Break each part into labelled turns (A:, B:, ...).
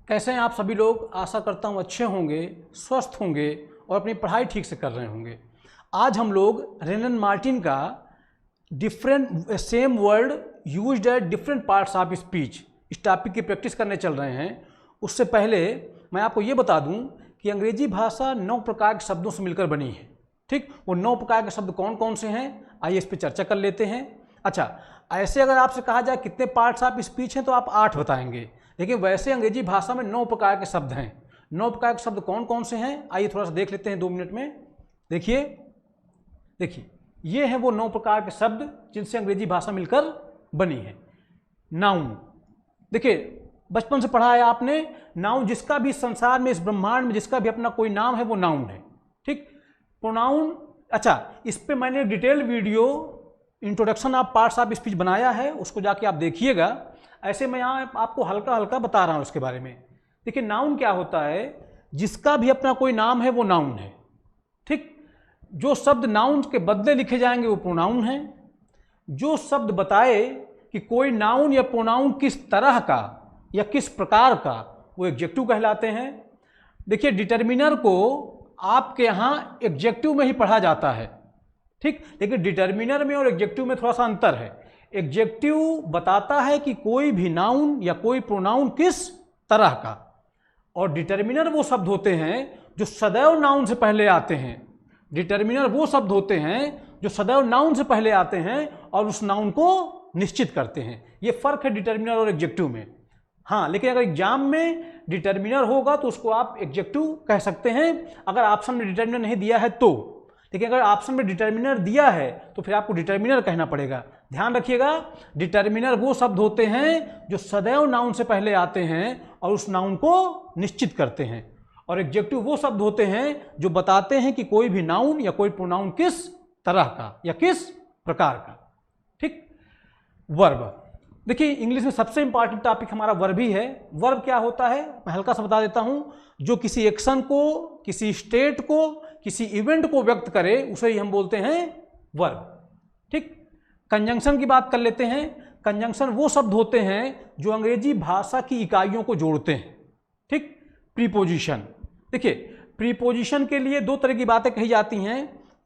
A: कैसे हैं आप सभी लोग। आशा करता हूँ अच्छे होंगे, स्वस्थ होंगे और अपनी पढ़ाई ठीक से कर रहे होंगे। आज हम लोग रेनन मार्टिन का different same word used at different parts of speech इस टॉपिक की प्रैक्टिस करने चल रहे हैं। उससे पहले मैं आपको ये बता दूं कि अंग्रेजी भाषा 9 प्रकार के शब्दों से मिलकर बनी है। ठीक, वो 9 प्रकार के शब्द कौन कौन से हैं, आइए इस पर चर्चा कर लेते हैं। अच्छा, ऐसे अगर आपसे कहा जाए कितने पार्ट्स ऑफ स्पीच हैं तो आप 8 बताएंगे, लेकिन वैसे अंग्रेजी भाषा में 9 प्रकार के शब्द हैं। 9 प्रकार के शब्द कौन कौन से हैं, आइए थोड़ा सा देख लेते हैं 2 मिनट में। देखिए ये हैं वो 9 प्रकार के शब्द जिनसे अंग्रेजी भाषा मिलकर बनी है। नाउन, देखिए बचपन से पढ़ा है आपने, नाउन जिसका भी संसार में, इस ब्रह्मांड में जिसका भी अपना कोई नाम है वो नाउन है। ठीक, प्रोनाउन, अच्छा इस पे मैंने detail video introduction of parts of speech बनाया है, उसको जाके आप देखिएगा। ऐसे मैं यहाँ आपको हल्का हल्का बता रहा हूँ उसके बारे में। देखिए नाउन क्या होता है, जिसका भी अपना कोई नाम है वो नाउन है। ठीक, जो शब्द नाउन के बदले लिखे जाएंगे वो प्रोनाउन है। जो शब्द बताए कि कोई नाउन या प्रोनाउन किस तरह का या किस प्रकार का, वो एडजेक्टिव कहलाते हैं। देखिए डिटर्मिनर को आपके यहाँ एडजेक्टिव में ही पढ़ा जाता है। ठीक, लेकिन डिटर्मिनर में और एडजेक्टिव में थोड़ा सा अंतर है। एडजेक्टिव बताता है कि कोई भी नाउन या कोई प्रोनाउन किस तरह का, और डिटर्मिनर वो शब्द होते हैं जो सदैव नाउन से पहले आते हैं। डिटर्मिनर वो शब्द होते हैं जो सदैव नाउन से पहले आते हैं और उस नाउन को निश्चित करते हैं। ये फर्क है डिटर्मिनर और एडजेक्टिव में। हाँ, लेकिन अगर एग्जाम में डिटर्मिनर होगा तो उसको आप एडजेक्टिव कह सकते हैं, अगर ऑप्शन में डिटर्मिनर नहीं दिया है तो। लेकिन अगर ऑप्शन में डिटर्मिनर दिया है तो फिर आपको डिटर्मिनर कहना पड़ेगा। ध्यान रखिएगा, डिटर्मिनर वो शब्द होते हैं जो सदैव नाउन से पहले आते हैं और उस नाउन को निश्चित करते हैं, और एडजेक्टिव वो शब्द होते हैं जो बताते हैं कि कोई भी नाउन या कोई प्रोनाउन किस तरह का या किस प्रकार का। ठीक, वर्ब, देखिए इंग्लिश में सबसे इंपॉर्टेंट टॉपिक हमारा वर्ब ही है। वर्ब क्या होता है मैं हल्का सा बता देता हूं, जो किसी एक्शन को, किसी स्टेट को, किसी इवेंट को व्यक्त करे उसे ही हम बोलते हैं वर्ब। ठीक, कंजंक्शन की बात कर लेते हैं। कंजंक्शन वो शब्द होते हैं जो अंग्रेजी भाषा की इकाइयों को जोड़ते हैं। ठीक, प्रीपोजिशन, देखिए प्रीपोजिशन के लिए 2 तरह की बातें कही जाती हैं।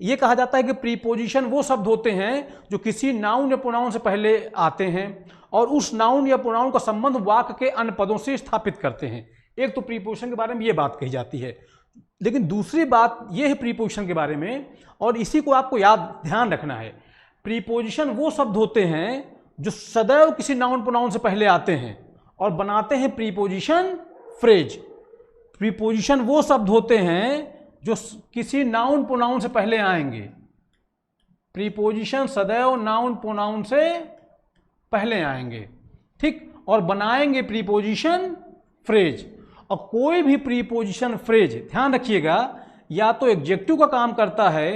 A: ये कहा जाता है कि प्रीपोजिशन वो शब्द होते हैं जो किसी नाउन या प्रोनाउन से पहले आते हैं और उस नाउन या प्रोनाउन का संबंध वाक्य के अन्य पदों से स्थापित करते हैं। एक तो प्रीपोजिशन के बारे में ये बात कही जाती है, लेकिन दूसरी बात ये है प्रीपोजिशन के बारे में, और इसी को आपको ध्यान रखना है। प्रीपोजिशन वो शब्द होते हैं जो सदैव किसी नाउन प्रोनाउन से पहले आते हैं और बनाते हैं प्रीपोजिशन फ्रेज। प्रीपोजिशन वो शब्द होते हैं जो किसी नाउन प्रोनाउन से पहले आएंगे। प्रीपोजिशन सदैव नाउन प्रोनाउन से पहले आएंगे। ठीक, और बनाएंगे प्रीपोजिशन फ्रेज। और कोई भी प्रीपोजिशन फ्रेज, ध्यान रखिएगा, या तो एडजेक्टिव का काम करता है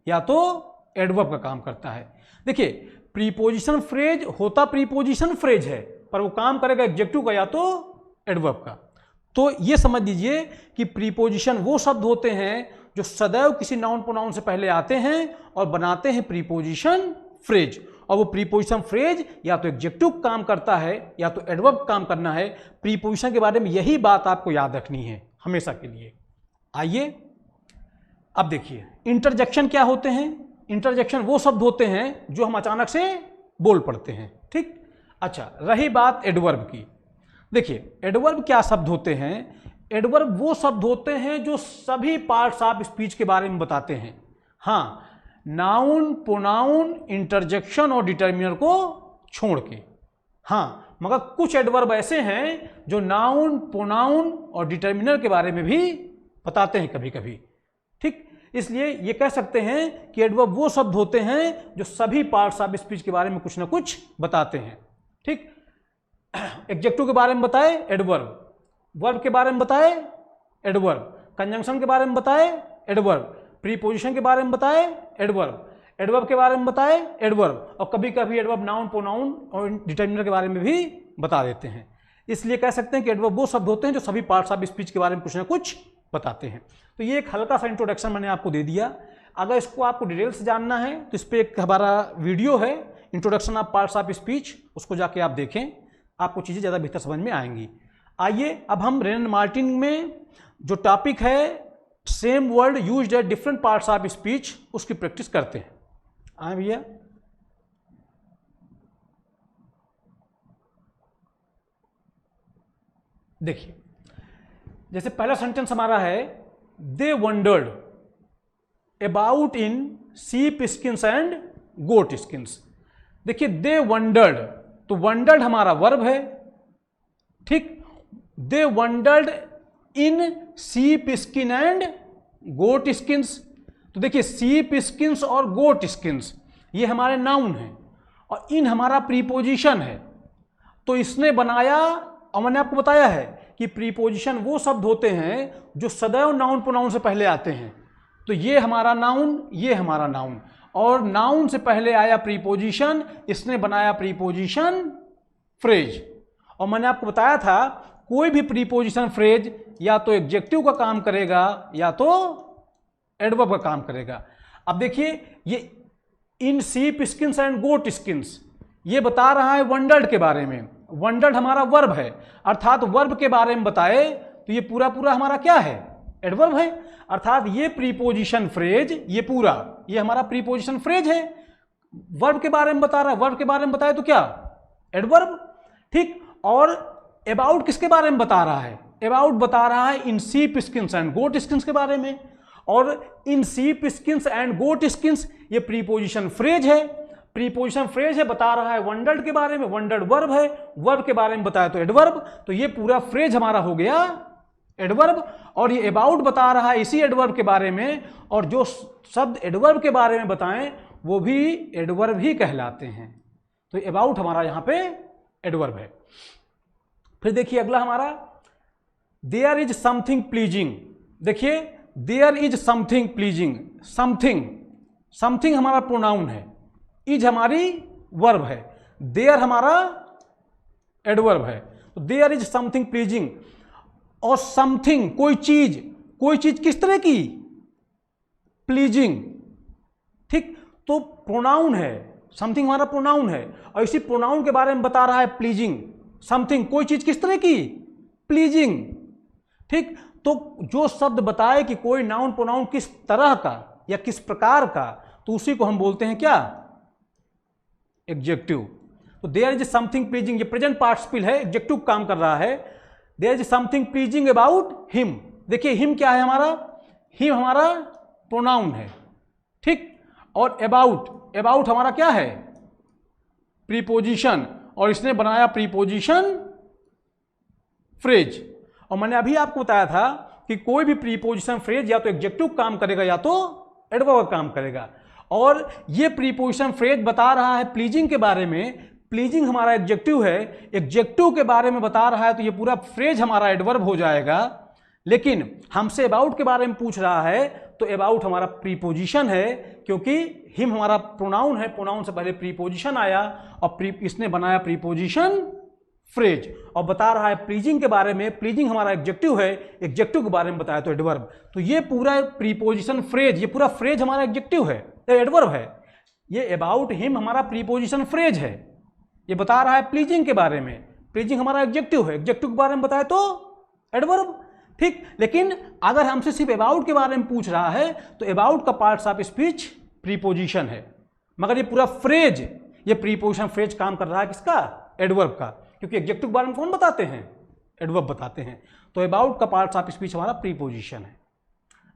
A: या तो एडवर्ब का काम करता है। देखिए प्रीपोजिशन फ्रेज होता प्रीपोजिशन फ्रेज है, पर वो काम करेगा एडजेक्टिव का या तो एडवर्ब का। तो ये समझ लीजिए कि प्रीपोजिशन वो शब्द होते हैं जो सदैव किसी नाउन प्रोनाउन से पहले आते हैं और बनाते हैं प्रीपोजिशन फ्रेज, और वो प्रीपोजिशन फ्रेज या तो एडजेक्टिव काम करता है या तो एडवर्ब काम करना है। प्रीपोजिशन के बारे में यही बात आपको याद रखनी है हमेशा के लिए। आइए अब देखिए इंटरजेक्शन क्या होते हैं। इंटरजेक्शन वो शब्द होते हैं जो हम अचानक से बोल पड़ते हैं। ठीक, अच्छा रही बात एडवर्ब की। देखिए एडवर्ब क्या शब्द होते हैं। एडवर्ब वो शब्द होते हैं जो सभी पार्ट्स ऑफ स्पीच के बारे में बताते हैं। हाँ, नाउन, प्रोनाउन, इंटरजेक्शन और डिटर्मिनर को छोड़ के। हाँ, मगर कुछ एडवर्ब ऐसे हैं जो नाउन, प्रोनाउन और डिटर्मिनर के बारे में भी बताते हैं कभी कभी। ठीक, इसलिए ये कह सकते हैं कि एडवर्ब वो शब्द होते हैं जो सभी पार्ट्स ऑफ स्पीच के बारे में कुछ ना कुछ बताते हैं। ठीक, एडजेक्टिव के बारे में बताए एडवर्ब, वर्ब के बारे में बताए एडवर्ब, कंजंक्शन के बारे में बताए एडवर्ब, प्रीपोजिशन के बारे में बताए एडवर्ब, एडवर्ब के बारे में बताए एडवर्ब, और कभी कभी एडवर्ब नाउन, प्रोनाउन और डिटर्मिनर के बारे में भी बता देते हैं। इसलिए कह सकते हैं कि एडवर्ब वो शब्द होते हैं जो सभी पार्ट्स ऑफ स्पीच के बारे में कुछ ना कुछ बताते हैं। तो ये एक हल्का सा इंट्रोडक्शन मैंने आपको दे दिया। अगर इसको आपको डिटेल से जानना है तो इस पर एक हमारा वीडियो है, introduction of parts of speech, उसको जाके आप देखें, आपको चीज़ें ज़्यादा बेहतर समझ में आएंगी। आइए अब हम रेनन मार्टिन में जो टॉपिक है same word used at different parts of speech उसकी प्रैक्टिस करते हैं। आए भैया, देखिए जैसे पहला सेंटेंस हमारा है they wondered about in sheep skins and goat skins. देखिए दे वंडर्ड, तो वंडर्ड हमारा वर्ब है, ठीक। They wondered in sheep skin and goat skins, तो देखिए शीप स्किन्स और गोट स्किन्स ये हमारे नाउन हैं और इन हमारा प्रीपोजिशन है। तो इसने बनाया, और मैंने आपको बताया है कि प्रीपोजिशन वो शब्द होते हैं जो सदैव नाउन प्रोनाउन से पहले आते हैं। तो ये हमारा नाउन, ये हमारा नाउन, और नाउन से पहले आया प्रीपोजिशन, इसने बनाया प्रीपोजिशन फ्रेज। और मैंने आपको बताया था कोई भी प्रीपोजिशन फ्रेज या तो एडजेक्टिव का काम करेगा या तो एडवर्ब का काम करेगा। अब देखिए ये in sheep skins and goat skins ये बता रहा है वंडर्ड के बारे में। वंडर्ड हमारा वर्ब है, अर्थात वर्ब के बारे में बताए तो ये पूरा पूरा हमारा क्या है, एडवर्ब है। अर्थात ये प्रीपोजिशन फ्रेज, ये पूरा ये हमारा प्रीपोजिशन फ्रेज है, वर्ब के बारे में बता रहा है। वर्ब के बारे में बताए तो क्या, एडवर्ब, ठीक। और अबाउट किसके बारे में बता रहा है, अबाउट बता रहा है in sheep skins and goat skins के बारे में। और in sheep skins and goat skins ये प्रीपोजिशन फ्रेज है, प्रीपोजिशन फ्रेज है, बता रहा है वंडर्ड के बारे में, वंडर्ड वर्ब है, वर्ब के बारे में बताया तो एडवर्ब। तो ये पूरा फ्रेज हमारा हो गया एडवर्ब। और ये अबाउट बता रहा है इसी एडवर्ब के बारे में, और जो शब्द एडवर्ब के बारे में बताएं वो भी एडवर्ब ही कहलाते हैं। तो अबाउट हमारा यहां पे एडवर्ब है। फिर देखिए अगला हमारा देयर इज समथिंग प्लीजिंग। देखिए there is something pleasing, something, something हमारा प्रोनाउन है, इज हमारी वर्ब है, देयर हमारा एडवर्ब है। तो देयर इज समथिंग प्लीजिंग। और समथिंग कोई चीज किस तरह की, प्लीजिंग, ठीक। तो प्रोनाउन है, समथिंग हमारा प्रोनाउन है और इसी प्रोनाउन के बारे में बता रहा है प्लीजिंग। समथिंग कोई चीज किस तरह की, प्लीजिंग, ठीक। तो जो शब्द बताए कि कोई नाउन प्रोनाउन किस तरह का या किस प्रकार का, तो उसी को हम बोलते हैं क्या, एडजेक्टिव। तो देयर इज समथिंग प्लीजिंग, ये प्रेजेंट पार्टिसिपल है, एडजेक्टिव काम कर रहा है। There is something pleasing about him. देखिए हिम क्या है हमारा, हिम हमारा प्रोनाउन है, ठीक। और अबाउट, अबाउट हमारा क्या है, प्रीपोजिशन, और इसने बनाया प्रीपोजिशन फ्रेज। और मैंने अभी आपको बताया था कि कोई भी प्रीपोजिशन फ्रेज या तो एडजेक्टिव काम करेगा या तो एडवर्ब काम करेगा। और ये प्रीपोजिशन फ्रेज बता रहा है प्लीजिंग के बारे में, प्लीजिंग हमारा एडजेक्टिव है, एडजेक्टिव के बारे में बता रहा है तो ये पूरा फ्रेज हमारा एडवर्ब हो जाएगा। लेकिन हमसे अबाउट के बारे में पूछ रहा है तो अबाउट हमारा प्रीपोजिशन है, क्योंकि हिम हमारा प्रोनाउन है, प्रोनाउन से पहले प्रीपोजिशन आया और इसने बनाया प्रीपोजिशन फ्रेज। और बता रहा है प्लीजिंग के बारे में, प्लीजिंग हमारा एडजेक्टिव है, एडजेक्टिव के बारे में बताया तो एडवर्ब। तो ये पूरा प्रीपोजिशन फ्रेज, ये पूरा फ्रेज हमारा एडजेक्टिव है, एडवर्ब है। ये अबाउट हिम हमारा प्रीपोजिशन फ्रेज है, ये बता रहा है प्लीजिंग के बारे में, प्लीजिंग हमारा एडजेक्टिव है, एडजेक्टिव के बारे में बताया तो एडवर्ब, ठीक। लेकिन अगर हमसे सिर्फ अबाउट के बारे में पूछ रहा है तो अबाउट का पार्ट्स ऑफ स्पीच प्रीपोजिशन है, मगर ये पूरा फ्रेज, ये प्रीपोजिशन फ्रेज काम कर रहा है किसका, एडवर्ब का, क्योंकि एडजेक्टिव के बारे में कौन बताते हैं, एडवर्ब बताते हैं। तो अबाउट का पार्ट्स ऑफ स्पीच हमारा प्रीपोजिशन है।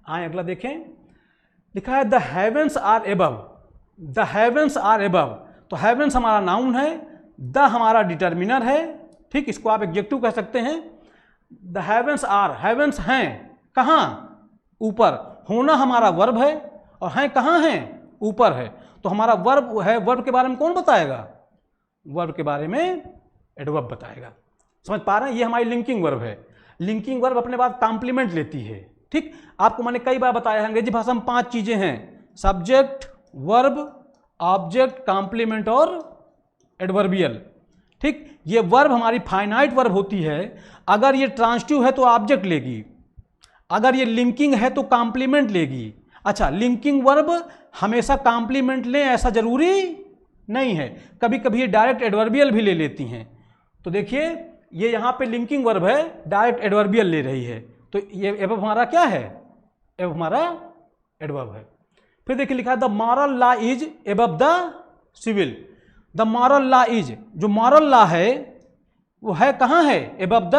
A: आए अगला देखें, लिखा है the heavens are above, the heavens are above. तो हेवेंस हमारा नाउन है, द हमारा डिटर्मिनर है, ठीक। इसको आप एडजेक्टिव कह सकते हैं। द हेवेंस आर, हेवेंस हैं कहाँ, ऊपर। होना हमारा वर्ब है और हैं कहाँ हैं, ऊपर है। तो हमारा वर्ब है, वर्ब के बारे में कौन बताएगा, वर्ब के बारे में एडवर्ब बताएगा। समझ पा रहे हैं, ये हमारी लिंकिंग वर्ब है। लिंकिंग वर्ब अपने बाद कॉम्प्लीमेंट लेती है, ठीक। आपको मैंने कई बार बताया है अंग्रेजी भाषा में 5 चीजें हैं, सब्जेक्ट, वर्ब, ऑब्जेक्ट, कॉम्प्लीमेंट और एडवर्बियल, ठीक। ये वर्ब हमारी फाइनाइट वर्ब होती है, अगर ये ट्रांसिटिव है तो ऑब्जेक्ट लेगी, अगर ये लिंकिंग है तो कॉम्प्लीमेंट लेगी। अच्छा, लिंकिंग वर्ब हमेशा कॉम्प्लीमेंट लें ऐसा जरूरी नहीं है, कभी कभी ये डायरेक्ट एडवर्बियल भी ले लेती हैं। तो देखिए ये यहाँ पे लिंकिंग वर्ब है, डायरेक्ट एडवर्बियल ले रही है, तो ये एबव हमारा क्या है, एबव हमारा एडवर्ब है। फिर देखिए लिखा है the moral law is above the civil. The moral law is, जो मॉरल लॉ है वो है कहाँ है, एबव द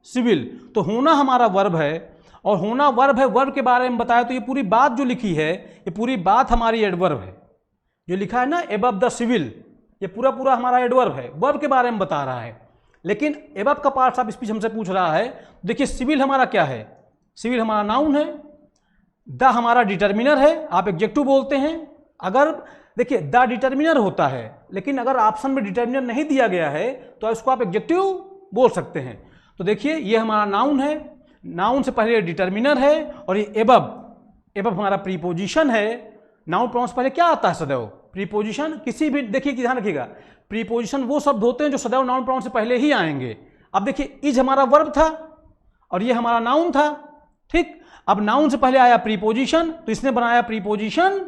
A: सिविल। तो होना हमारा वर्ब है और होना वर्ब है, वर्ब के बारे में बताया, तो ये पूरी बात जो लिखी है ये पूरी बात हमारी एडवर्ब है। जो लिखा है ना एबव द सिविल, ये पूरा पूरा हमारा एडवर्ब है, वर्ब के बारे में बता रहा है। लेकिन एबव का पार्ट्स ऑफ स्पीच हमसे पूछ रहा है, देखिए सिविल हमारा क्या है, सिविल हमारा नाउन है, द हमारा डिटर्मिनर है, आप एडजेक्टिव बोलते हैं। अगर देखिए द डिटर्मिनर होता है, लेकिन अगर ऑप्शन में डिटर्मिनर नहीं दिया गया है तो इसको आप एडजेक्टिव बोल सकते हैं। तो देखिए ये हमारा नाउन है, नाउन से पहले डिटर्मिनर है, और ये एबव, एबव हमारा प्रीपोजिशन है। नाउन प्रोनाउन से पहले क्या आता है सदैव, प्रीपोजिशन। किसी भी, देखिए ध्यान रखिएगा, प्रीपोजिशन वो शब्द होते हैं जो सदैव नाउन प्रोनाउन से पहले ही आएंगे। अब देखिए इज हमारा वर्ब था और ये हमारा नाउन था, ठीक। अब नाउन से पहले आया प्रीपोजिशन, तो इसने बनाया प्रीपोजिशन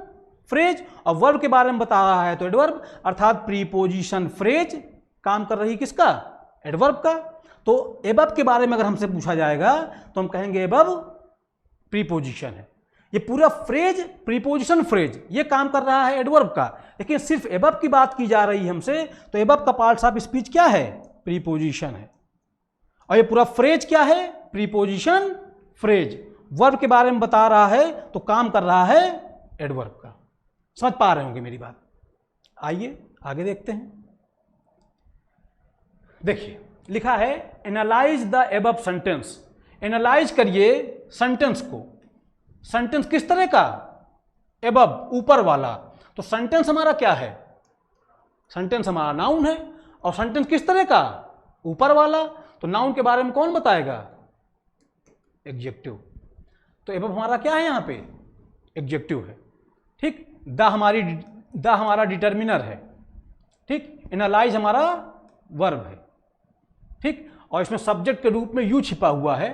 A: फ्रेज, और वर्ब के बारे में बता रहा है तो एडवर्ब, अर्थात प्रीपोजिशन फ्रेज काम कर रही किसका, एडवर्ब का। तो एबव के बारे में अगर हमसे पूछा जाएगा तो हम कहेंगे एबव प्रीपोजिशन है। ये पूरा फ्रेज प्रीपोजिशन फ्रेज ये काम कर रहा है एडवर्ब का, लेकिन सिर्फ एबव की बात की जा रही है हमसे, तो एबव का पार्ट्स ऑफ स्पीच क्या है, प्रीपोजिशन है। और ये पूरा फ्रेज क्या है, प्रीपोजिशन फ्रेज, वर्ब के बारे में बता रहा है तो काम कर रहा है एडवर्ब का। समझ पा रहे होंगे मेरी बात। आइए आगे देखते हैं। देखिए लिखा है analyse the above sentence. Analyse करिए सेंटेंस को। सेंटेंस किस तरह का, एबव ऊपर वाला। तो सेंटेंस हमारा क्या है, सेंटेंस हमारा नाउन है, और सेंटेंस किस तरह का, ऊपर वाला। तो नाउन के बारे में कौन बताएगा, एडजेक्टिव। तो एबव हमारा क्या है, यहाँ पे एडजेक्टिव है, ठीक। द हमारा डिटर्मिनर है, ठीक। एनालाइज हमारा वर्ब है, ठीक। और इसमें सब्जेक्ट के रूप में यू छिपा हुआ है,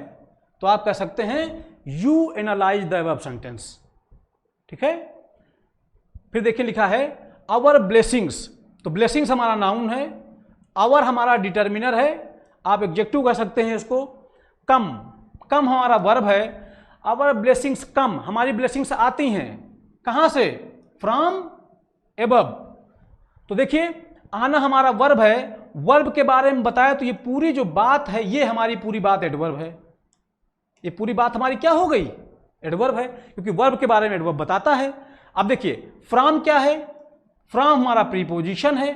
A: तो आप कह सकते हैं you analyse the above sentence, ठीक है। फिर देखिए लिखा है आवर ब्लेसिंग्स। तो ब्लेसिंग्स हमारा नाउन है, आवर हमारा डिटर्मिनर है, आप एडजेक्टिव कह सकते हैं इसको। कम, कम हमारा वर्ब है। आवर ब्लेसिंग्स कम, हमारी ब्लेसिंग्स आती हैं कहां से, फ्रॉम एबव। तो देखिए आना हमारा वर्ब है, वर्ब के बारे में बताया, तो ये पूरी जो बात है ये हमारी पूरी बात एडवर्ब है। ये पूरी बात हमारी क्या हो गई, एडवर्ब है, क्योंकि वर्ब के बारे में एडवर्ब बताता है। अब देखिए फ्रॉम क्या है, फ्रॉम हमारा प्रीपोजिशन है,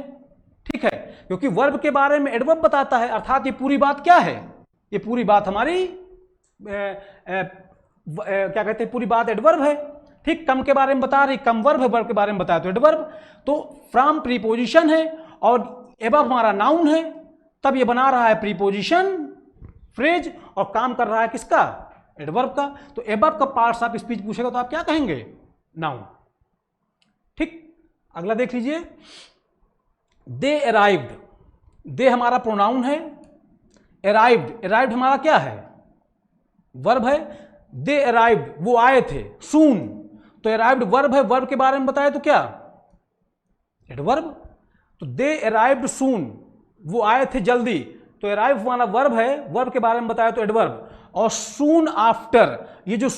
A: ठीक है, क्योंकि वर्ब के बारे में एडवर्ब बताता है, अर्थात ये पूरी बात क्या है, ये पूरी बात हमारी क्या कहते हैं, पूरी बात एडवर्ब है, ठीक। कम के बारे में बता रही, कम वर्ब है, वर्ब के बारे में बताया तो एडवर्ब। तो फ्रॉम प्रीपोजिशन है और एबव हमारा नाउन है, तब ये बना रहा है प्रीपोजिशन फ्रेज और काम कर रहा है किसका, एडवर्ब का। तो एबव का पार्ट्स ऑफ स्पीच पूछेगा तो आप क्या कहेंगे, नाउन, ठीक। अगला देख लीजिए, दे अराइव्ड। दे हमारा प्रोनाउन है, अराइव्ड, अराइव्ड हमारा क्या है, वर्ब है। दे अराइव्ड, वो आए थे, सून, तो अराइव्ड वर्ब है, वर्ब के बारे में बताया तो क्या, एडवर्ब। तो दे अराइव्ड सून, वो आए थे जल्दी, तो अराइव हमारा वर्ब है, वर्ब के बारे में बताया तो एडवर्ब। और सून आफ्टर, ये जो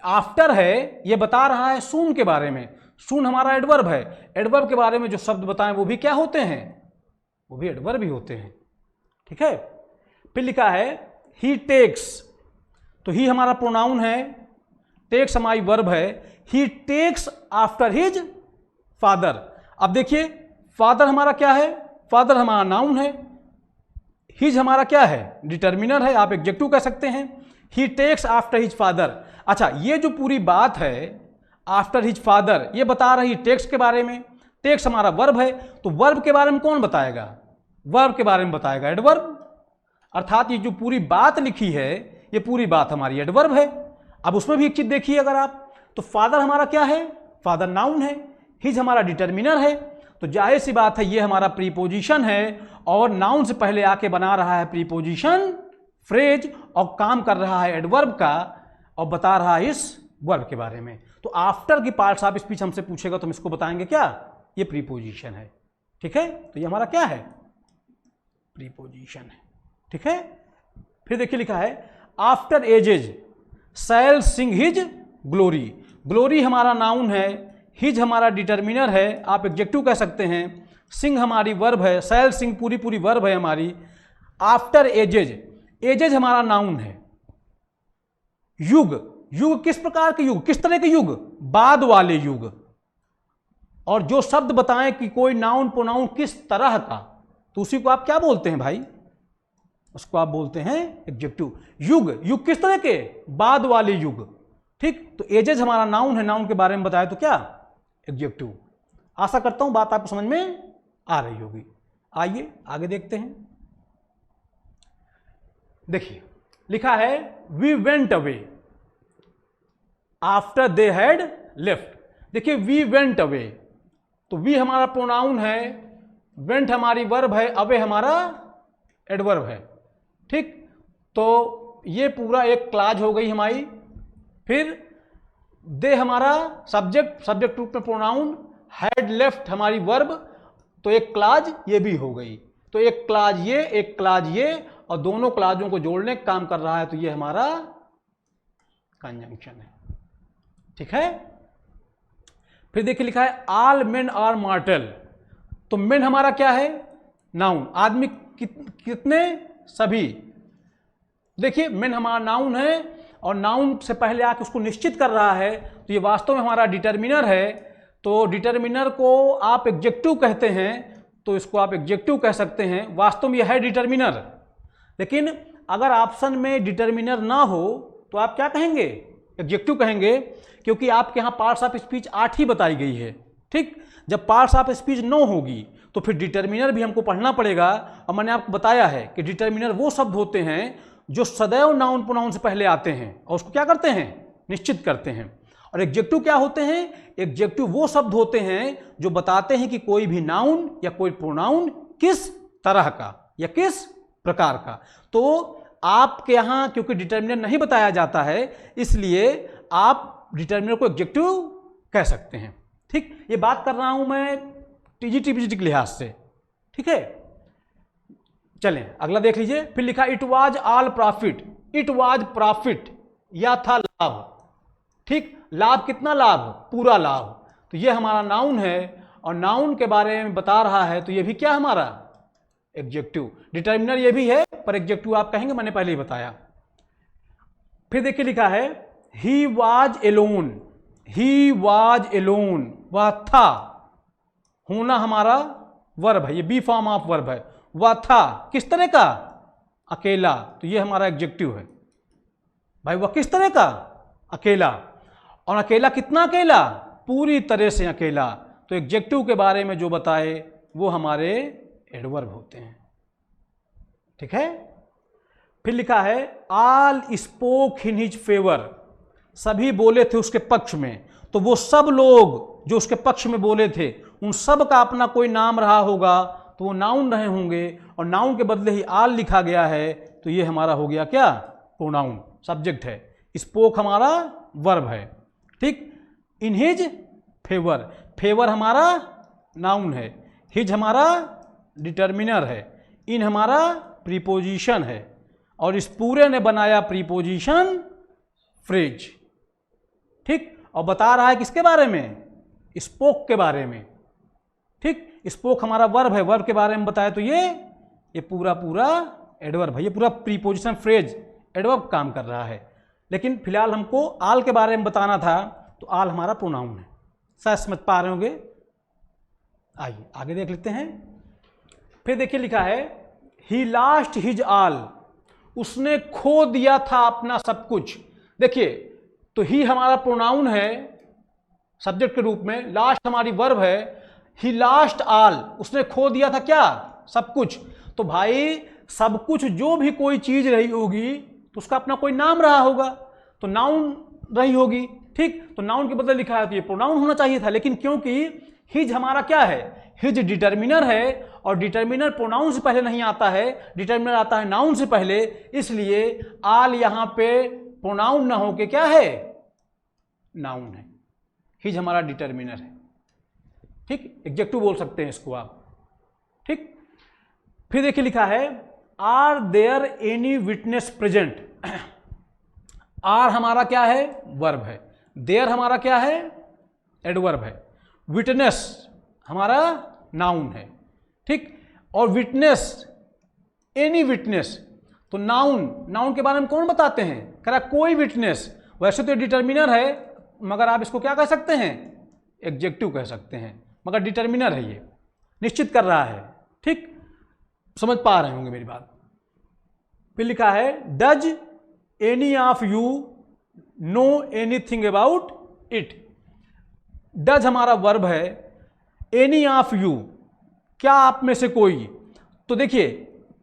A: आफ्टर है ये बता रहा है सून के बारे में, सून हमारा एडवर्ब है, एडवर्ब के बारे में जो शब्द बताएं वो भी क्या होते हैं, वो भी एडवर्ब ही होते हैं, ठीक है। फिर लिखा है ही टेक्स। तो ही हमारा प्रोनाउन है, टेक्स हमारी वर्ब है, ही टेक्स आफ्टर हिज फादर। अब देखिए फादर हमारा क्या है, फादर हमारा नाउन है, हिज हमारा क्या है, डिटर्मिनर है, आप एडजेक्टिव कह सकते हैं। ही टेक्स आफ्टर हिज फादर। अच्छा, ये जो पूरी बात है आफ्टर हिज फादर, ये बता रही टेक्स के बारे में। टेक्स हमारा वर्ब है, तो वर्ब के बारे में कौन बताएगा, वर्ब के बारे में बताएगा एडवर्ब। अर्थात ये जो पूरी बात लिखी है ये पूरी बात हमारी एडवर्ब है। अब उसमें भी एक चीज देखिए अगर आप, तो फादर हमारा क्या है, फादर नाउन है, हिज हमारा डिटर्मिनर है, तो जाहिर सी बात है ये हमारा प्रीपोजिशन है और नाउन से पहले आके बना रहा है प्रीपोजिशन फ्रेज और काम कर रहा है एडवर्ब का और बता रहा है इस वर्ब के बारे में। तो आफ्टर की पार्ट्स ऑफ स्पीच हमसे पूछेगा तो हम इसको बताएंगे क्या, ये प्रीपोजिशन है, ठीक है। तो ये हमारा क्या है, प्रीपोजिशन है। ठीक है। फिर देखिए लिखा है आफ्टर एजेज शैल सिंग हिज ग्लोरी। ग्लोरी हमारा नाउन है, हिज हमारा डिटर्मिनर है, आप एडजेक्टिव कह सकते हैं, सिंग हमारी वर्ब है, शैल सिंग पूरी पूरी वर्ब है हमारी। आफ्टर एजेज, एजेज हमारा नाउन है। युग, युग किस प्रकार के युग, किस तरह के युग, बाद वाले युग। और जो शब्द बताएं कि कोई नाउन प्रोनाउन किस तरह का, तो उसी को आप क्या बोलते हैं भाई, उसको आप बोलते हैं एडजेक्टिव। युग, युग किस तरह के, बाद वाले युग। ठीक, तो एजेज हमारा नाउन है, नाउन के बारे में बताया तो क्या, एडजेक्टिव। आशा करता हूं बात आपको समझ में आ रही होगी। आइए आगे देखते हैं। देखिए लिखा है we went away after they had left. देखिए वी वेंट अवे, तो वी हमारा प्रोनाउन है, वेंट हमारी वर्ब है, अवे हमारा एडवर्ब है। ठीक, तो ये पूरा एक क्लाज हो गई हमारी। फिर दे हमारा सब्जेक्ट, सब्जेक्ट रूप में प्रोनाउन, हैड लेफ्ट हमारी वर्ब, तो एक क्लाज ये भी हो गई। तो एक क्लाज ये, एक क्लाज ये, और दोनों क्लाजों को जोड़ने का काम कर रहा है, तो ये हमारा कंजंक्शन है। ठीक है। फिर देखिए लिखा है ऑल मेन आर मॉर्टल। तो मेन हमारा क्या है, नाउन, आदमी कितने, सभी। देखिए मेन हमारा नाउन है, और नाउन से पहले आके उसको निश्चित कर रहा है, तो ये वास्तव में हमारा डिटर्मिनर है। तो डिटर्मिनर को आप एडजेक्टिव कहते हैं, तो इसको आप एडजेक्टिव कह सकते हैं, वास्तव में यह है डिटर्मिनर। लेकिन अगर ऑप्शन में डिटर्मिनर ना हो तो आप क्या कहेंगे, एडजेक्टिव कहेंगे, क्योंकि आपके यहाँ पार्ट्स ऑफ स्पीच 8 ही बताई गई है। ठीक, जब पार्ट्स ऑफ स्पीच 9 होगी तो फिर डिटर्मिनर भी हमको पढ़ना पड़ेगा। और मैंने आपको बताया है कि डिटर्मिनर वो शब्द होते हैं जो सदैव नाउन प्रोनाउन से पहले आते हैं और उसको क्या करते हैं, निश्चित करते हैं। और एडजेक्टिव क्या होते हैं, एडजेक्टिव वो शब्द होते हैं जो बताते हैं कि कोई भी नाउन या कोई प्रोनाउन किस तरह का या किस प्रकार का। तो आपके यहां क्योंकि डिटर्मिनर नहीं बताया जाता है, इसलिए आप डिटर्मिनर को एडजेक्टिव कह सकते हैं। ठीक, ये बात कर रहा हूं मैं टीजीटी पीजीटी के लिहाज से। ठीक है, चलें अगला देख लीजिए। फिर लिखा it was all profit, it was profit, या था लाभ। ठीक, लाभ कितना लाभ, पूरा लाभ। तो ये हमारा नाउन है, और नाउन के बारे में बता रहा है, तो ये भी क्या हमारा एडजेक्टिव। डिटर्मिनर ये भी है, पर एडजेक्टिव आप कहेंगे, मैंने पहले ही बताया। फिर देखिए लिखा है he was alone, he was alone, वह था, होना हमारा वर्ब है, ये बी फॉर्म ऑफ वर्ब है। वह था किस तरह का, अकेला, तो ये हमारा एडजेक्टिव है। भाई वह किस तरह का, अकेला, और अकेला कितना अकेला, पूरी तरह से अकेला। तो एडजेक्टिव के बारे में जो बताए वो हमारे एडवर्ब होते हैं। ठीक है। फिर लिखा है all spoke in his favour, सभी बोले थे उसके पक्ष में। तो वो सब लोग जो उसके पक्ष में बोले थे, उन सब का अपना कोई नाम रहा होगा, तो वो नाउन रहे होंगे, और नाउन के बदले ही आल लिखा गया है, तो ये हमारा हो गया क्या, प्रोनाउन, सब्जेक्ट है। स्पोक हमारा वर्ब है। ठीक, इन हिज फेवर, फेवर हमारा नाउन है, हिज हमारा डिटर्मिनर है, इन हमारा प्रीपोजिशन है, और इस पूरे ने बनाया प्रीपोजिशन फ्रेज। ठीक, और बता रहा है किसके बारे में, स्पोक के बारे में। ठीक, स्पोक हमारा वर्ब है, वर्ब के बारे में बताया, तो ये पूरा पूरा एडवर्ब है, ये पूरा प्रीपोजिशन फ्रेज एडवर्ब काम कर रहा है। लेकिन फिलहाल हमको आल के बारे में बताना था, तो आल हमारा प्रोनाउन है। शायद समझ पा रहे होंगे। आइए आगे देख लेते हैं। फिर देखिए लिखा है ही लास्ट हिज आल, उसने खो दिया था अपना सब कुछ। देखिए तो ही हमारा प्रोनाउन है सब्जेक्ट के रूप में, लास्ट हमारी वर्ब है, ही लास्ट आल, उसने खो दिया था क्या, सब कुछ। तो भाई सब कुछ जो भी कोई चीज रही होगी तो उसका अपना कोई नाम रहा होगा, तो नाउन रही होगी। ठीक, तो नाउन के बदले लिखा है तो ये प्रोनाउन होना चाहिए था, लेकिन क्योंकि हिज हमारा क्या है, हिज डिटर्मिनर है, और डिटर्मिनर प्रोनाउन से पहले नहीं आता है, डिटर्मिनर आता है नाउन से पहले, इसलिए आल यहां पे प्रोनाउन ना होके क्या है, नाउन है। हिज हमारा डिटर्मिनर है। ठीक, एडजेक्टिव बोल सकते हैं इसको आप। ठीक, फिर देखिए लिखा है are there any witness present. Are हमारा क्या है? वर्ब है। देयर हमारा क्या है? एडवर्ब है। विटनेस हमारा नाउन है, ठीक। और विटनेस, एनी विटनेस, तो नाउन के बारे में कौन बताते हैं? कह रहा कोई विटनेस। वैसे तो डिटर्मिनर है, मगर आप इसको क्या कह सकते हैं? एडजेक्टिव कह सकते हैं, मगर डिटर्मिनर है, ये निश्चित कर रहा है, ठीक। समझ पा रहे होंगे मेरी बात। फिर लिखा है does any of you know anything about it. Does हमारा वर्ब है, एनी ऑफ यू, क्या आप में से कोई। तो देखिए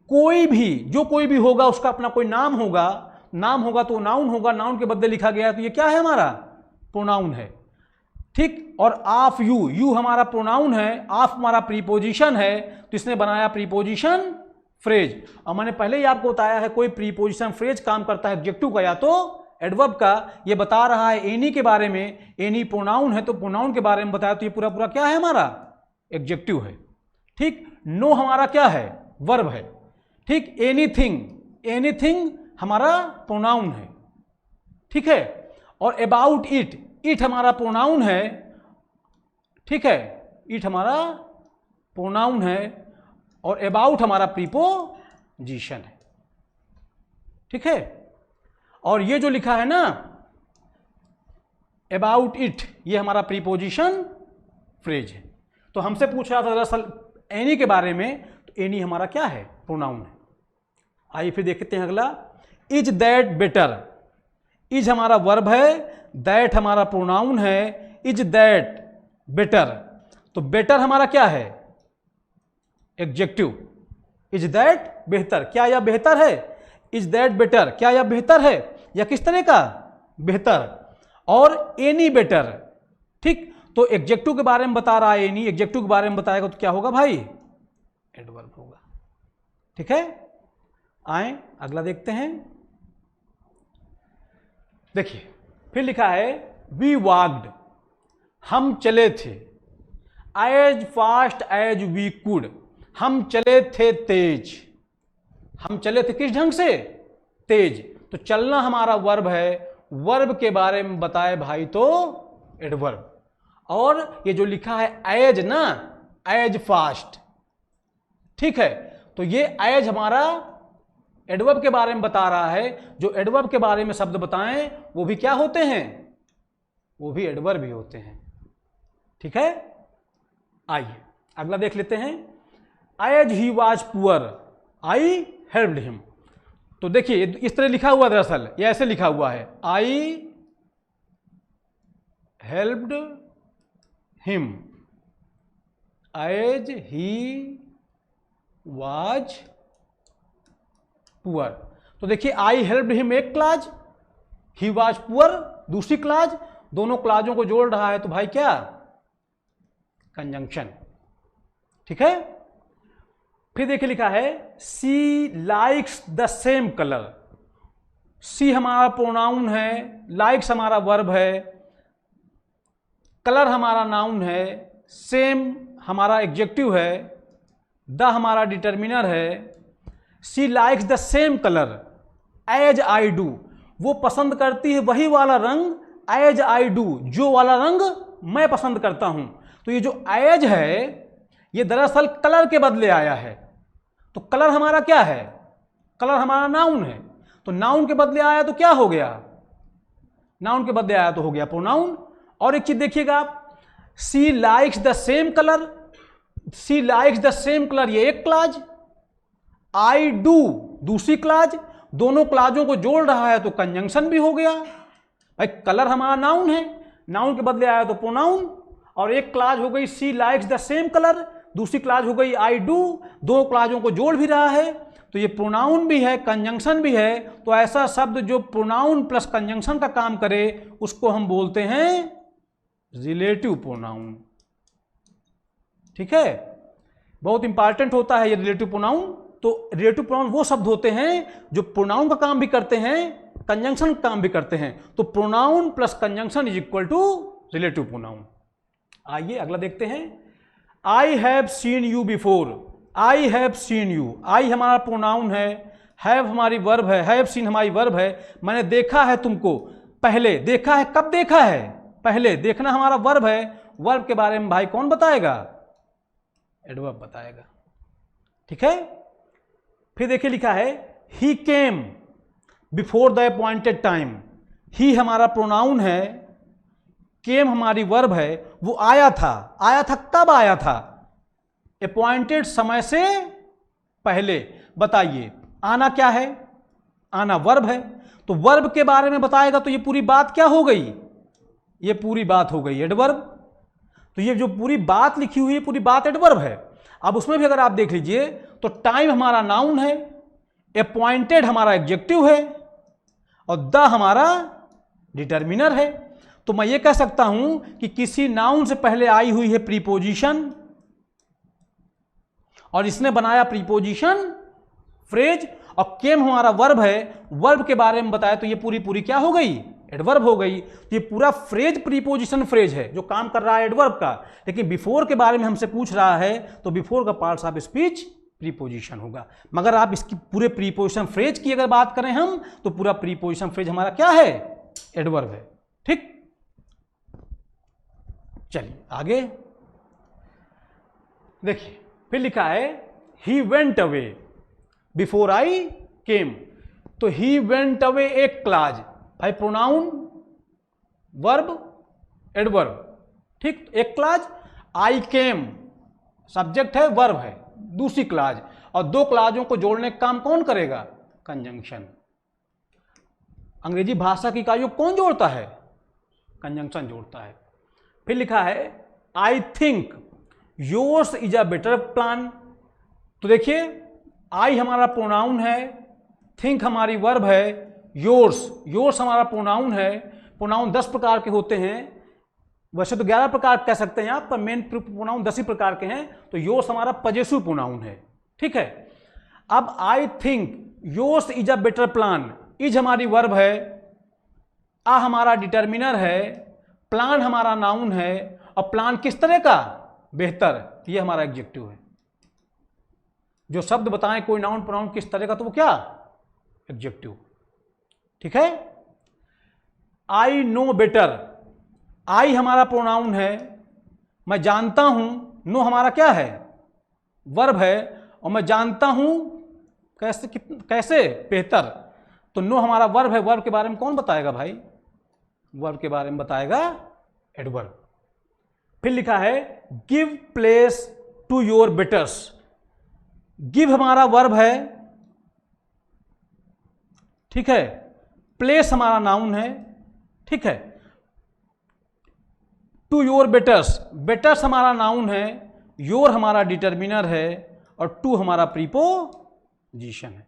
A: कोई भी, जो कोई भी होगा उसका अपना कोई नाम होगा, नाम होगा तो नाउन होगा, नाउन के बदले लिखा गया है, तो ये क्या है? हमारा प्रोनाउन है, ठीक। और ऑफ यू, यू हमारा प्रोनाउन है, ऑफ हमारा प्रीपोजिशन है, तो इसने बनाया प्रीपोजिशन फ्रेज। और मैंने पहले ही आपको बताया है कोई प्रीपोजिशन फ्रेज काम करता है एडजेक्टिव का या तो एडवर्ब का। ये बता रहा है एनी के बारे में, एनी प्रोनाउन है तो प्रोनाउन के बारे में बताया, तो ये पूरा पूरा क्या है? हमारा एडजेक्टिव है, ठीक। नो हमारा क्या है? वर्ब है, ठीक। एनीथिंग, एनीथिंग हमारा प्रोनाउन है, ठीक है। और अबाउट इट, इट हमारा प्रोनाउन है, ठीक है। इट हमारा प्रोनाउन है और अबाउट हमारा प्रीपोजिशन है, ठीक है। और ये जो लिखा है ना अबाउट इट, ये हमारा प्रीपोजिशन फ्रेज है। तो हमसे पूछ रहा था दरअसल एनी के बारे में, तो एनी हमारा क्या है? प्रोनाउन है। आइए फिर देखते हैं अगला, इज दैट बेटर। इज हमारा वर्ब है, दैट हमारा प्रोनाउन है, इज दैट बेटर, तो बेटर हमारा क्या है? एडजेक्टिव। इज दैट बेहतर, क्या यह बेहतर है? इज दैट बेटर, क्या यह बेहतर है? या किस तरह का? बेहतर। और एनी बेटर, ठीक। तो एडजेक्टिव के बारे में बता रहा है एनी, एडजेक्टिव के बारे में बताएगा तो क्या होगा भाई? एडवर्ब होगा, ठीक है। आए अगला देखते हैं। देखिए फिर लिखा है वी वॉक्ड, हम चले थे, as fast as we could, हम चले थे तेज। हम चले थे किस ढंग से? तेज। तो चलना हमारा वर्ब है, वर्ब के बारे में बताए भाई तो एडवर्ब। और ये जो लिखा है एज ना, एज फास्ट, ठीक है। तो ये एज हमारा एडवर्ब के बारे में बता रहा है। जो एडवर्ब के बारे में शब्द बताएं वो भी क्या होते हैं? वो भी एडवर्ब ही होते हैं, ठीक है। आइए अगला देख लेते हैं, as he was poor I helped him. तो देखिए इस तरह लिखा हुआ, दरअसल ये ऐसे लिखा हुआ है, I helped him as he was poor. तो देखिए आई हेल्प्ड हिम एक क्लाज, ही वाज पुअर दूसरी क्लाज, दोनों क्लाजों को जोड़ रहा है तो भाई क्या? कंजंक्शन, ठीक है। फिर देखिए लिखा है she likes the same colour. सी हमारा प्रोनाउन है, लाइक्स हमारा वर्ब है, कलर हमारा नाउन है, सेम हमारा एडजेक्टिव है, द हमारा डिटर्मिनर है। She likes the same colour as I do, वो पसंद करती है वही वाला रंग, एज आई डू, जो वाला रंग मैं पसंद करता हूं। तो ये जो एज है ये दरअसल कलर के बदले आया है। तो कलर हमारा क्या है? कलर हमारा नाउन है, तो नाउन के बदले आया तो क्या हो गया? नाउन के बदले आया तो हो गया प्रोनाउन। और एक चीज देखिएगा आप, she likes the same colour, she likes the same colour ये एक क्लाज, आई डू दूसरी क्लाज, दोनों क्लाजों को जोड़ रहा है तो कंजंक्शन भी हो गया। भाई कलर हमारा नाउन है, नाउन के बदले आया तो प्रोनाउन, और एक क्लाज हो गई सी लाइक्स द सेम कलर, दूसरी क्लाज हो गई आई डू, दो क्लाजों को जोड़ भी रहा है तो ये प्रोनाउन भी है, कंजंक्शन भी है। तो ऐसा शब्द जो प्रोनाउन प्लस कंजंक्शन का काम करे उसको हम बोलते हैं रिलेटिव प्रोनाउन, ठीक है। बहुत इंपॉर्टेंट होता है ये रिलेटिव प्रोनाउन। तो रिलेटिव प्रोनाउन वो शब्द होते हैं जो प्रोनाउन का काम भी करते हैं, कंजंक्शन का काम भी करते हैं। तो pronoun plus conjunction is equal to relative pronoun. आइए अगला देखते हैं, I have seen you before. I have seen you, I हमारा प्रोनाउन है, हैव हमारी वर्ब है, हैव सीन हमारी वर्ब है, मैंने देखा है तुमको। पहले देखा है, कब देखा है? पहले। देखना हमारा वर्ब है, वर्ब के बारे में भाई कौन बताएगा? एडवर्ब बताएगा। ठीक है। फिर देखिए लिखा है he came before the appointed time. He हमारा प्रोनाउन है, केम हमारी वर्ब है, वो आया था। आया था कब आया था? अपॉइंटेड समय से पहले। बताइए आना क्या है? आना वर्ब है, तो वर्ब के बारे में बताएगा, तो ये पूरी बात क्या हो गई? ये पूरी बात हो गई एडवर्ब। तो ये जो पूरी बात लिखी हुई है, पूरी बात एडवर्ब है। अब उसमें भी अगर आप देख लीजिए तो टाइम हमारा नाउन है, अपॉइंटेड हमारा एडजेक्टिव है, और द हमारा डिटर्मिनर है। तो मैं ये कह सकता हूं कि किसी नाउन से पहले आई हुई है प्रीपोजिशन, और इसने बनाया प्रीपोजिशन फ्रेज, और केम हमारा वर्ब है, वर्ब के बारे में बताया, तो ये पूरी क्या हो गई? एडवर्ब हो गई। ये पूरा फ्रेज प्रीपोजिशन फ्रेज है जो काम कर रहा है एडवर्ब का। लेकिन बिफोर के बारे में हमसे पूछ रहा है, तो बिफोर का पार्ट्स ऑफ स्पीच प्रीपोजिशन होगा। मगर आप इसकी पूरे प्रीपोजिशन फ्रेज की अगर बात करें हम, तो पूरा प्रीपोजिशन फ्रेज हमारा क्या है? एडवर्ब है। ठीक, चलिए आगे देखिए। फिर लिखा है he went away before I came. तो ही वेंट अवे एक क्लाज, भाई प्रोनाउन वर्ब एडवर्ब। ठीक, एक क्लाज। आई केम सब्जेक्ट है, वर्ब है, दूसरी क्लाज। और दो क्लाजों को जोड़ने का काम कौन करेगा? कंजंक्शन। अंग्रेजी भाषा की इकाइयों कौन जोड़ता है? कंजंक्शन जोड़ता है। फिर लिखा है I think yours is a better plan. तो देखिए आई हमारा प्रोनाउन है, थिंक हमारी वर्ब है, योर्स हमारा प्रोनाउन है। प्रोनाउन 10 प्रकार के होते हैं, वैसे तो 11 प्रकार कह सकते हैं आप, पर मेन प्रोनाउन 10 ही प्रकार के हैं। तो योर्स हमारा पजेसिव प्रोनाउन है। ठीक है। अब I think yours is a better plan, is हमारी वर्ब है, आ हमारा डिटर्मिनर है, प्लान हमारा नाउन है, और प्लान किस तरह का? बेहतर। ये हमारा एडजेक्टिव है। जो शब्द बताएं कोई नाउन प्रोनाउन किस तरह का, तो वो क्या? एडजेक्टिव। ठीक है। आई नो बेटर, आई हमारा प्रोनाउन है, मैं जानता हूं, नो हमारा क्या है? वर्ब है, और मैं जानता हूं कैसे? बेहतर। तो नो हमारा वर्ब है, वर्ब के बारे में कौन बताएगा भाई? वर्ब के बारे में बताएगा एडवर्ब। फिर लिखा है give place to your betters. Give हमारा वर्ब है, ठीक है, प्लेस हमारा नाउन है, ठीक है। टू योर बेटर्स, बेटर्स हमारा नाउन है, योर हमारा डिटर्मिनर है, और टू हमारा प्रीपोजिशन है।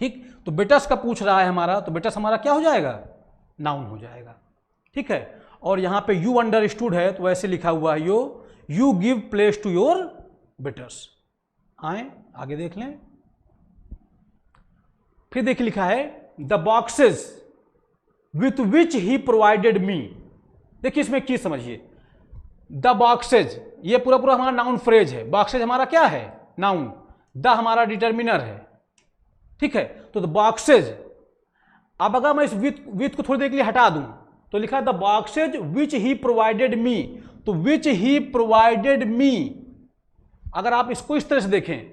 A: ठीक, तो बेटर्स का पूछ रहा है हमारा, तो बेटर्स हमारा क्या हो जाएगा? नाउन हो जाएगा। ठीक है। और यहां पे यू अंडरस्टूड है, तो वैसे लिखा हुआ है you give place to your betters. आए आगे देख लें। फिर देखिए लिखा है the boxes with which he provided me. देखिए इसमें एक चीज समझिए, द बॉक्सेज ये पूरा हमारा नाउन फ्रेज है। बॉक्सेज हमारा क्या है? नाउन। द हमारा डिटर्मिनर है। ठीक है। तो द बॉक्सेज, अब अगर मैं इस विथ को थोड़ी देर के लिए हटा दूं, तो लिखा है the boxes which he provided me. तो विच ही प्रोवाइडेड मी, अगर आप इसको इस तरह से देखें,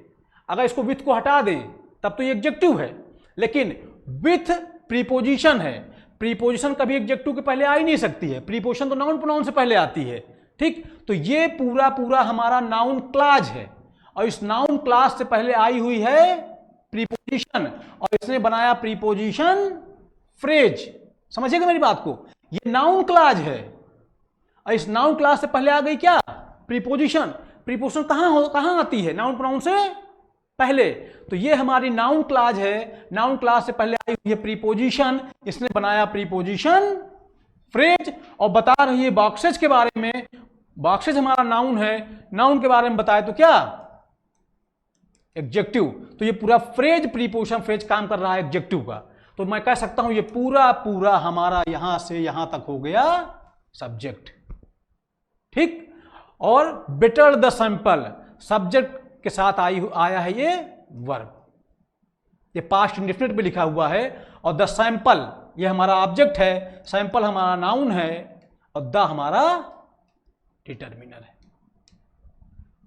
A: अगर इसको विथ को हटा दें तब तो ये एडजेक्टिव है, लेकिन विथ प्रीपोजिशन है। प्रीपोजिशन कभी एडजेक्टिव के पहले आ ही नहीं सकती है, प्रीपोजिशन तो नाउन प्रोनाउन से पहले आती है। ठीक, तो ये पूरा हमारा नाउन क्लाज है, और इस नाउन क्लास से पहले आई हुई है प्रीपोजिशन, और इसने बनाया प्रीपोजिशन फ्रेज। समझिएगा मेरी बात को, ये नाउन क्लाज है, और इस नाउन क्लास से पहले आ गई क्या? प्रीपोजिशन। प्रीपोजिशन कहां आती है? नाउन प्रोनाउन से पहले। तो ये हमारी नाउन क्लाज है, नाउन क्लास से पहले आई हुई है प्रीपोजिशन, इसने बनाया प्रीपोजिशन फ्रेज, और बता रही है बॉक्सेज के बारे में। बॉक्सेज हमारा नाउन है, नाउन के बारे में बताए तो क्या? एडजेक्टिव। तो ये पूरा फ्रेज प्रीपोजिशन फ्रेज काम कर रहा है एडजेक्टिव का। तो मैं कह सकता हूं ये पूरा हमारा यहां से यहां तक हो गया सब्जेक्ट। ठीक, और बेटर द सैंपल, सब्जेक्ट के साथ आया है ये वर्ब, ये पास्ट इंडेफिनिट में लिखा हुआ है, और द सैंपल ये हमारा ऑब्जेक्ट है, सैंपल हमारा नाउन है, और द हमारा डिटर्मिनर है।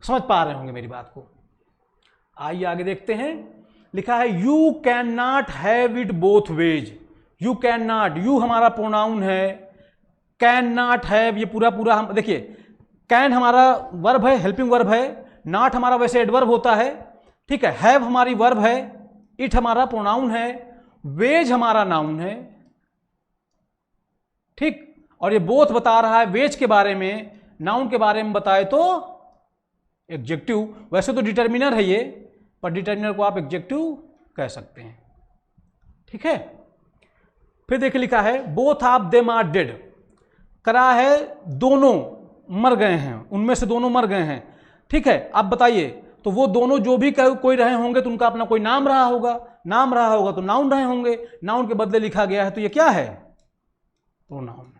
A: समझ पा रहे होंगे मेरी बात को। आइए आगे देखते हैं। लिखा है you can not have it both ways. You can not, you हमारा प्रोनाउन है, कैन नॉट हैव ये पूरा पूरा हम देखिए, कैन हमारा वर्ब है, हेल्पिंग वर्ब है, नॉट हमारा वैसे एडवर्ब होता है, ठीक है, हैव हमारी वर्ब है, इट हमारा प्रोनाउन है, वेज हमारा नाउन है, ठीक, और ये बोथ बता रहा है वेज के बारे में, नाउन के बारे में बताए तो एडजेक्टिव, वैसे तो डिटर्मिनर है ये, पर डिटर्मिनर को आप एडजेक्टिव कह सकते हैं, ठीक है। फिर देखिए लिखा है both of them are dead, करा है दोनों मर गए हैं, उनमें से दोनों मर गए हैं, ठीक है। आप बताइए, तो वो दोनों जो भी कोई रहे होंगे तो उनका अपना कोई नाम रहा होगा, नाम रहा होगा तो नाउन रहे होंगे, नाउन के बदले लिखा गया है तो ये क्या है, प्रोनाउन,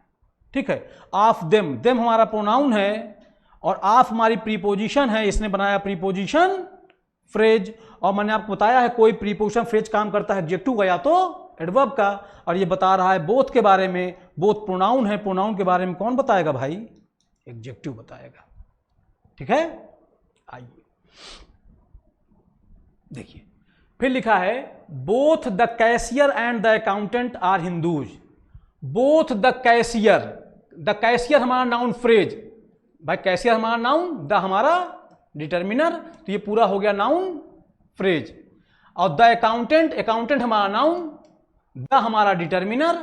A: ठीक है। ऑफ देम, देम हमारा प्रोनाउन है, और ऑफ हमारी प्रीपोजिशन है, इसने बनाया प्रीपोजिशन फ्रेज, और मैंने आपको बताया है कोई प्रीपोजिशन फ्रेज काम करता है एडजेक्टिव का या तो एडवर्ब का, और ये बता रहा है बोथ के बारे में, बोथ प्रोनाउन है, प्रोनाउन के बारे में कौन बताएगा भाई, एडजेक्टिव बताएगा, ठीक है। आइए देखिए, फिर लिखा है both the cashier and the accountant are Hindus. Both the cashier, the cashier हमारा नाउन फ्रेज, भाई कैशियर हमारा नाउन, द हमारा डिटर्मिनर, तो ये पूरा हो गया नाउन फ्रेज, और द अकाउंटेंट, अकाउंटेंट हमारा नाउन, द हमारा डिटर्मिनर,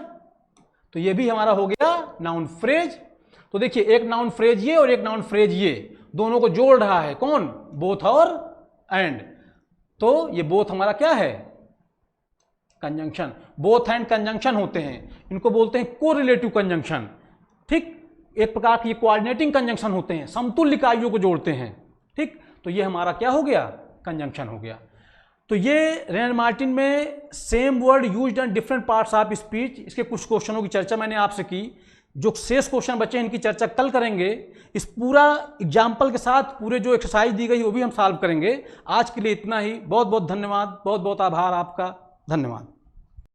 A: तो ये भी हमारा हो गया नाउन फ्रेज। तो देखिए एक नाउन फ्रेज ये और एक नाउन फ्रेज ये, दोनों को जोड़ रहा है कौन, बोथ और एंड, तो ये बोथ हमारा क्या है, कंजंक्शन, बोथ एंड कंजंक्शन होते हैं, इनको बोलते हैं कोरिलेटिव कंजंक्शन, ठीक, एक प्रकार की कोऑर्डिनेटिंग कंजंक्शन होते हैं, समतुल्य इकाइयों को जोड़ते हैं, ठीक, तो ये हमारा क्या हो गया, कंजंक्शन हो गया। तो ये रेनर मार्टिन में same word used in different parts of speech, इसके कुछ क्वेश्चनों की चर्चा मैंने आपसे की, जो शेष क्वेश्चन बचे हैं इनकी चर्चा कल करेंगे, इस पूरा एग्जाम्पल के साथ पूरे जो एक्सरसाइज दी गई वो भी हम सॉल्व करेंगे। आज के लिए इतना ही, बहुत बहुत धन्यवाद, बहुत बहुत आभार आपका, धन्यवाद।